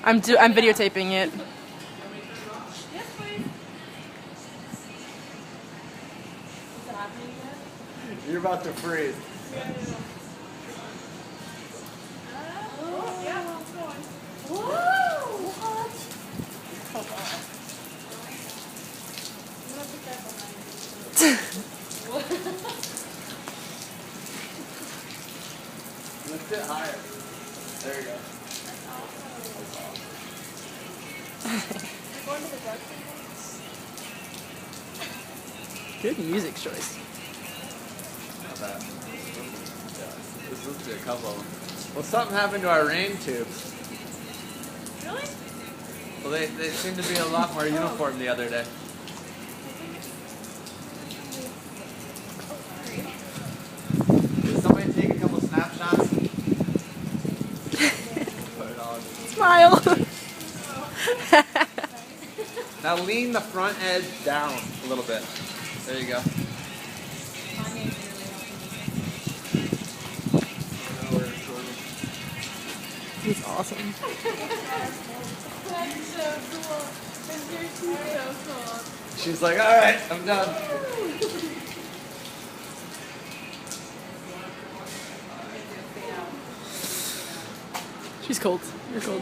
I'm videotaping it. Yes, please. Is it happening yet? You're about to freeze. Oh, yeah, it's going. Whoa! What? I'm gonna put that behind Lift it higher. There you go. We're going to the dark Good music choice. Not bad. Yeah, let's listen to a couple of them. Well, something happened to our rain tubes. Really? Well, they seem to be a lot more uniform the other day. Did somebody take a couple snapshots? Put it on. Smile. Now lean the front edge down a little bit. There you go. He's awesome. That's so cool. And you're so cool. She's like, all right, I'm done. She's cold. You're cold.